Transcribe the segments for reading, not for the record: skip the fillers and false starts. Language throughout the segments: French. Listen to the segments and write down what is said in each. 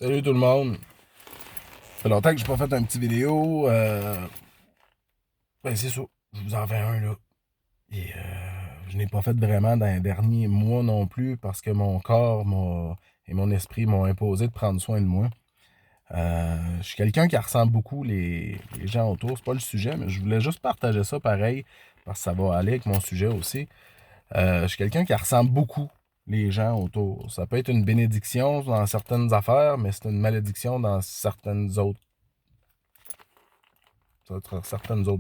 Salut tout le monde. Ça fait longtemps que j'ai pas fait un petit vidéo. Ben c'est ça. Je vous en fais un là. Et je n'ai pas fait vraiment dans les derniers mois non plus parce que mon corps et mon esprit m'ont imposé de prendre soin de moi. Je suis quelqu'un qui ressent beaucoup les gens autour. C'est pas le sujet, mais je voulais juste partager ça pareil parce que ça va aller avec mon sujet aussi. Je suis quelqu'un qui ressent beaucoup les gens autour. Ça peut être une bénédiction dans certaines affaires, mais c'est une malédiction dans certaines autres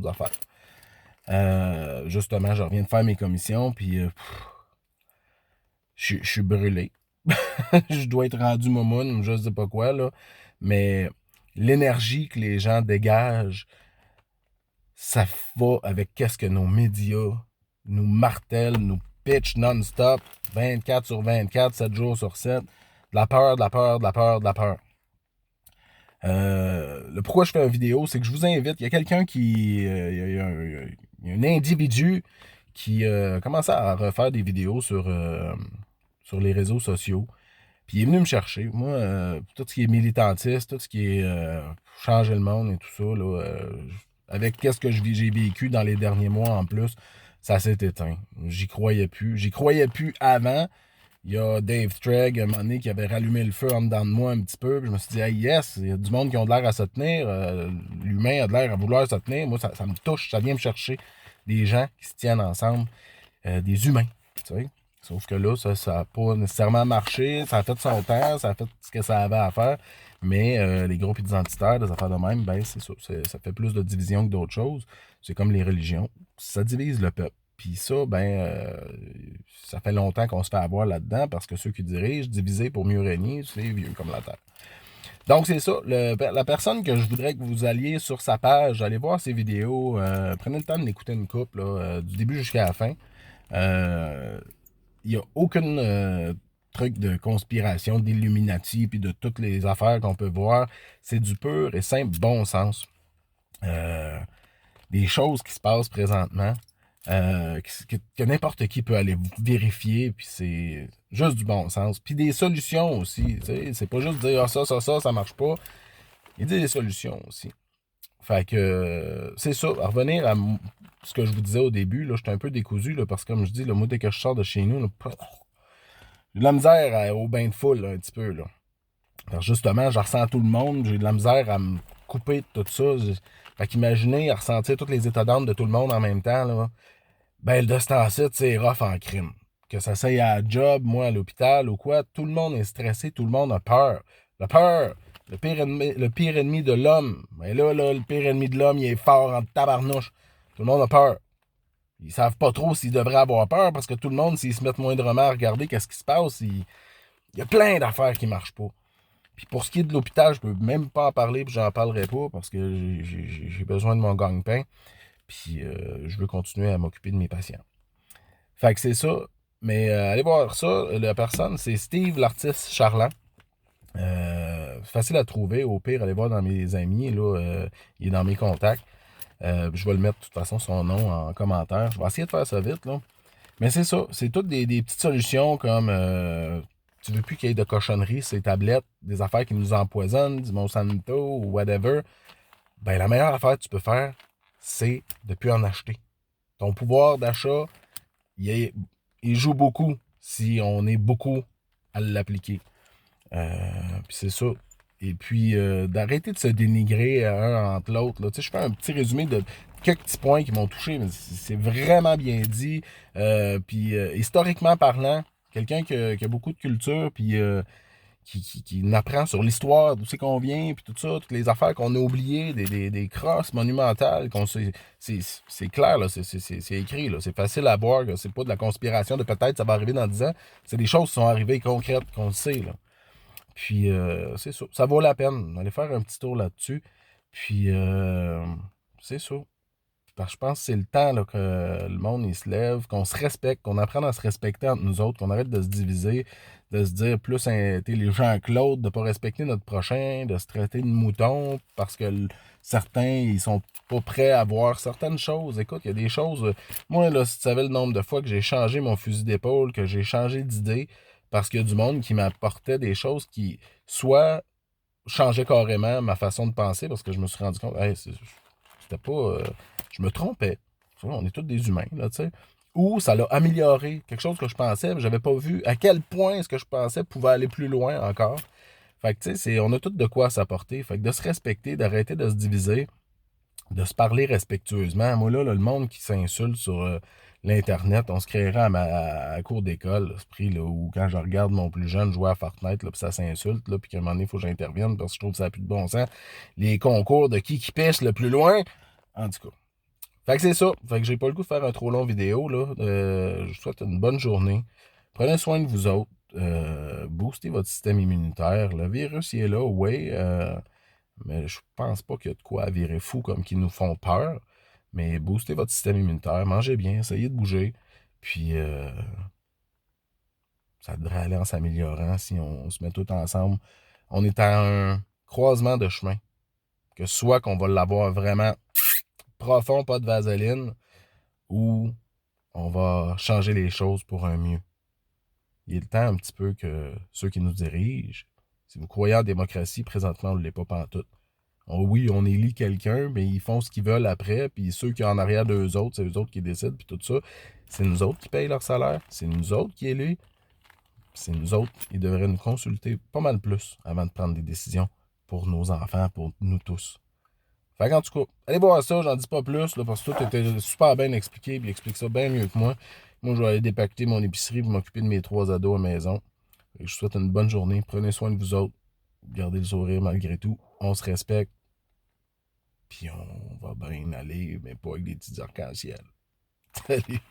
affaires. Justement, je reviens de faire mes commissions, puis je suis brûlé. Je dois être rendu momoun, je sais pas quoi, là. Mais l'énergie que les gens dégagent, ça va avec qu'est-ce que nos médias nous martèlent, nous pitch non-stop, 24 sur 24, 7 jours sur 7. De la peur, de la peur, de la peur, de la peur. Le pourquoi je fais une vidéo, c'est que je vous invite. Il y a quelqu'un qui. Il y a un individu qui commençait à refaire des vidéos sur les réseaux sociaux. Puis il est venu me chercher. Moi, tout ce qui est militantiste, tout ce qui est changer le monde et tout ça, là, avec qu'est-ce que j'ai vécu dans les derniers mois en plus, ça s'est éteint. J'y croyais plus. J'y croyais plus avant. Il y a Dave Treg, un moment donné, qui avait rallumé le feu en dedans de moi un petit peu. Puis je me suis dit, hey, yes, il y a du monde qui ont de l'air à se tenir. L'humain a de l'air à vouloir se tenir. Moi, ça me touche, ça vient me chercher. Des gens qui se tiennent ensemble, des humains, tu sais. Sauf que là, ça n'a pas nécessairement marché. Ça a fait son temps, ça a fait ce que ça avait à faire. Mais les groupes identitaires, des affaires de même, ben c'est ça. Ça fait plus de division que d'autres choses. C'est comme les religions. Ça divise le peuple. Puis ça, ça fait longtemps qu'on se fait avoir là-dedans parce que ceux qui dirigent, diviser pour mieux régner, c'est vieux comme la terre. Donc c'est ça, la personne que je voudrais que vous alliez sur sa page, allez voir ses vidéos, prenez le temps de l'écouter une coupe, là, du début jusqu'à la fin. Il n'y a aucune truc de conspiration, d'Illuminati, puis de toutes les affaires qu'on peut voir. C'est du pur et simple bon sens. Des choses qui se passent présentement, que n'importe qui peut aller vérifier, puis c'est juste du bon sens. Puis des solutions aussi, tu sais, c'est pas juste dire ah, ça marche pas. Il dit des solutions aussi. Fait que c'est ça, à revenir à ce que je vous disais au début, là, j'étais un peu décousu, là, parce que comme je dis, le moi, dès que je sors de chez nous, là, j'ai de la misère au bain de foule, là, un petit peu. Là. Alors justement, je ressens tout le monde, j'ai de la misère à me couper de tout ça. Fait qu'imaginez à ressentir tous les états d'âme de tout le monde en même temps, là. Ben, de ce temps-ci, c'est rough en crime. Que ça soit à la job, moi, à l'hôpital ou quoi, tout le monde est stressé, tout le monde a peur. La peur, le pire ennemi de l'homme. Mais là, le pire ennemi de l'homme, il est fort en tabarnouche. Tout le monde a peur. Ils savent pas trop s'ils devraient avoir peur parce que tout le monde, s'ils se mettent moindrement à regarder qu'est-ce qui se passe, il y a plein d'affaires qui marchent pas. Puis pour ce qui est de l'hôpital, je peux même pas en parler, puis j'en parlerai pas parce que j'ai besoin de mon gagne-pain. Puis je veux continuer à m'occuper de mes patients. Fait que c'est ça. Mais allez voir ça. La personne, c'est Steve, l'artiste charlant. Facile à trouver. Au pire, allez voir dans mes amis. Là, il est dans mes contacts. Je vais le mettre de toute façon son nom en commentaire. Je vais essayer de faire ça vite. Là. Mais c'est ça. C'est toutes des petites solutions comme tu veux plus qu'il y ait de cochonneries, ces tablettes, des affaires qui nous empoisonnent, du Monsanto ou whatever. Ben, la meilleure affaire que tu peux faire, c'est de ne plus en acheter. Ton pouvoir d'achat, il joue beaucoup si on est beaucoup à l'appliquer. Puis c'est ça. Et puis, d'arrêter de se dénigrer un entre l'autre. Là. Tu sais, je fais un petit résumé de quelques petits points qui m'ont touché, mais c'est vraiment bien dit. Puis, historiquement parlant, quelqu'un qui a beaucoup de culture, puis qui apprend sur l'histoire, d'où c'est qu'on vient, puis tout ça, toutes les affaires qu'on a oubliées, des crosses monumentales, c'est clair, là, c'est écrit, là, c'est facile à voir, c'est pas de la conspiration de peut-être ça va arriver dans 10 ans, c'est des choses qui sont arrivées concrètes, qu'on sait, là. Puis, c'est ça, ça vaut la peine d'aller faire un petit tour là-dessus, puis, c'est ça. Parce que je pense que c'est le temps là, que le monde il se lève, qu'on se respecte, qu'on apprenne à se respecter entre nous autres, qu'on arrête de se diviser, de se dire plus intelligent que l'autre, de ne pas respecter notre prochain, de se traiter de mouton parce que certains ils sont pas prêts à voir certaines choses. Écoute, il y a des choses. Moi, là, si tu savais le nombre de fois que j'ai changé mon fusil d'épaule, que j'ai changé d'idée, parce qu'il y a du monde qui m'apportait des choses qui soit changeait carrément ma façon de penser parce que je me suis rendu compte, hey, c'était pas. Je me trompais. On est tous des humains, là, tu sais. Ou ça l'a amélioré quelque chose que je pensais, mais j'avais pas vu à quel point ce que je pensais pouvait aller plus loin encore. Fait que, tu sais, on a tout de quoi s'apporter. Fait que de se respecter, d'arrêter de se diviser, de se parler respectueusement. Moi, là, le monde qui s'insulte sur l'Internet, on se créerait à la cour d'école, l'esprit, là, où quand je regarde mon plus jeune jouer à Fortnite, là, puis ça s'insulte, là, puis qu'à un moment donné, il faut que j'intervienne parce que je trouve que ça n'a plus de bon sens. Les concours de qui pêche le plus loin, en tout cas. Fait que c'est ça. Fait que j'ai pas le goût de faire un trop long vidéo, là. Je vous souhaite une bonne journée. Prenez soin de vous autres. Boostez votre système immunitaire. Le virus, il est là, oui. Mais je pense pas qu'il y a de quoi à virer fou comme qui nous font peur. Mais boostez votre système immunitaire, mangez bien, essayez de bouger. Puis ça devrait aller en s'améliorant si on se met tout ensemble. On est à un croisement de chemin. Que soit qu'on va l'avoir vraiment profond, pas de vaseline, ou on va changer les choses pour un mieux. Il est le temps un petit peu que ceux qui nous dirigent, si vous croyez en démocratie, présentement, on ne l'est pas pantoute. Oui, on élit quelqu'un, mais ils font ce qu'ils veulent après, puis ceux qui sont en arrière d'eux autres, c'est eux autres qui décident, puis tout ça. C'est nous autres qui payent leur salaire, c'est nous autres qui élus, c'est nous autres. Ils devraient nous consulter pas mal plus avant de prendre des décisions pour nos enfants, pour nous tous. Fait qu'en tout cas, allez voir ça, j'en dis pas plus, là, parce que tout était super bien expliqué, puis il explique ça bien mieux que moi. Moi, je vais aller dépaqueter mon épicerie pour m'occuper de mes 3 ados à la maison. Je vous souhaite une bonne journée, prenez soin de vous autres, gardez le sourire malgré tout, on se respecte. Puis on va bien aller, mais pas avec des petits arcs-en-ciel. Salut!